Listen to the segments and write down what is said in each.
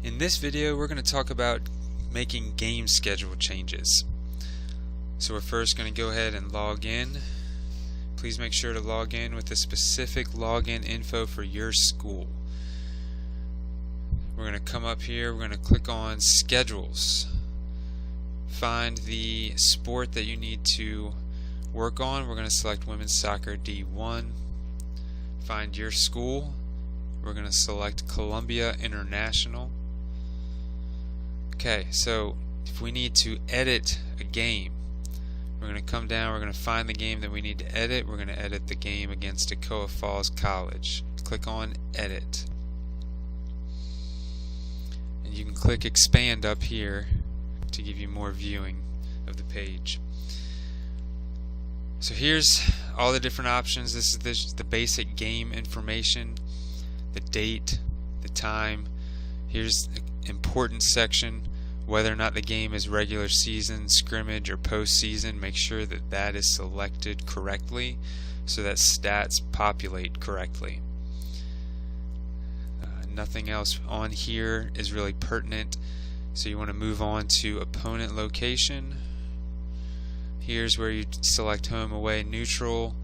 In this video, we're going to talk about making game schedule changes. So we're first going to go ahead and log in. Please make sure to log in with the specific login info for your school. We're going to come up here, we're going to click on Schedules. Find the sport that you need to work on. We're going to select Women's Soccer D1. Find your school. We're going to select Columbia International. Okay, so if we need to edit a game, we're going to come down, we're going to find the game that we need to edit. We're going to edit the game against Toccoa Falls College. Click on Edit. And you can click Expand up here to give you more viewing of the page. So here's all the different options. This is the basic game information, the date, the time. Here's the important section, whether or not the game is regular season, scrimmage, or postseason. Make sure that that is selected correctly so that stats populate correctly. Nothing else on here is really pertinent, so you want to move on to opponent location. Here's where you select home, away, neutral.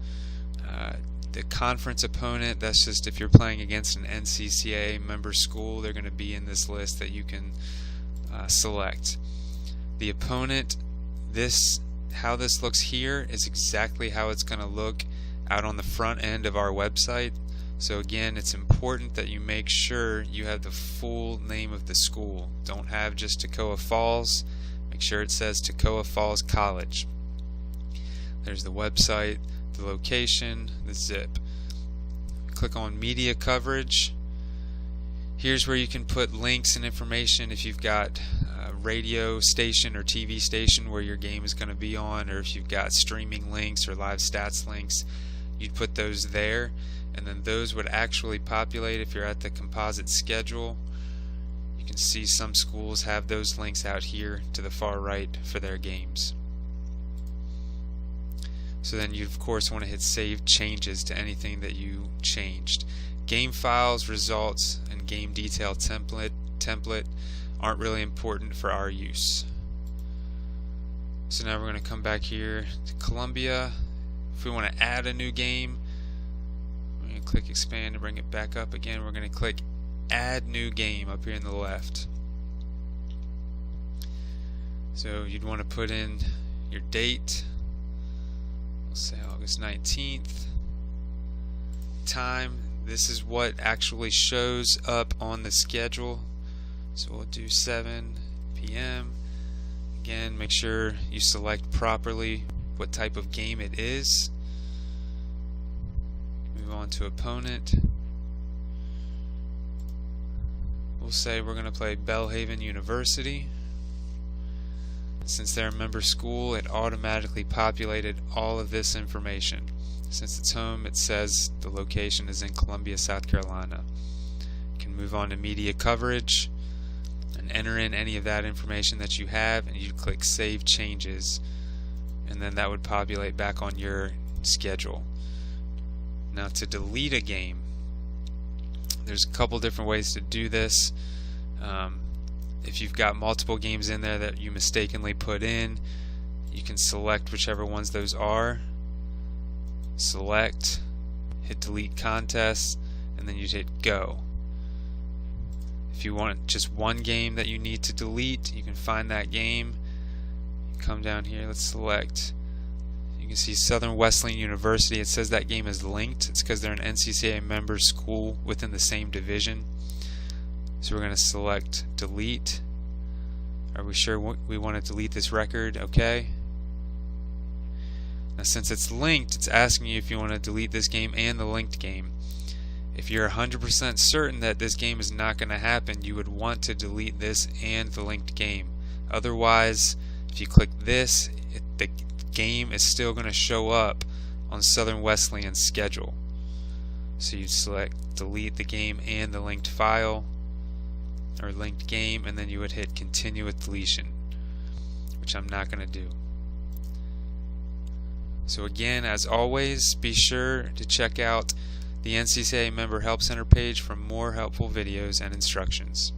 The conference opponent, that's just if you're playing against an NCCA member school, they're going to be in this list that you can select. The opponent, how this looks here is exactly how it's going to look out on the front end of our website. So again, it's important that you make sure you have the full name of the school. Don't have just Toccoa Falls. Make sure it says Toccoa Falls College. There's the website, the location, the zip. Click on media coverage. Here's where you can put links and information if you've got a radio station or TV station where your game is going to be on, or if you've got streaming links or live stats links, you'd put those there, and then those would actually populate if you're at the composite schedule. You can see some schools have those links out here to the far right for their games. So then you of course want to hit Save Changes to anything that you changed. Game files, results, and game detail template aren't really important for our use. So now we're going to come back here to Columbia. If we want to add a new game, we're going to click Expand and bring it back up again. We're going to click Add New Game up here in the left. So you'd want to put in your date. We'll say August 19th. Time. This is what actually shows up on the schedule. So we'll do 7 p.m. Again, make sure you select properly what type of game it is. Move on to opponent. We'll say we're going to play Belhaven University. Since they're a member school, it automatically populated all of this information. Since it's home, it says the location is in Columbia, South Carolina. You can move on to media coverage and enter in any of that information that you have, and you click Save Changes, and then that would populate back on your schedule. Now to delete a game, there's a couple different ways to do this. If you've got multiple games in there that you mistakenly put in, you can select whichever ones those are. Select, hit Delete Contest, and then you hit Go. If you want just one game that you need to delete, you can find that game. You come down here, let's select. You can see Southern Wesleyan University. It says that game is linked. It's because they're an NCCA member school within the same division. So we're going to select Delete. Are we sure we want to delete this record? Okay. Now since it's linked, it's asking you if you want to delete this game and the linked game. If you're 100% certain that this game is not going to happen, you would want to delete this and the linked game. Otherwise, if you click this, the game is still going to show up on Southern Wesleyan's schedule. So you select Delete the game and the linked file, or linked game, and then you would hit Continue with Deletion, which I'm not going to do. So again, as always, be sure to check out the NCCA Member Help Center page for more helpful videos and instructions.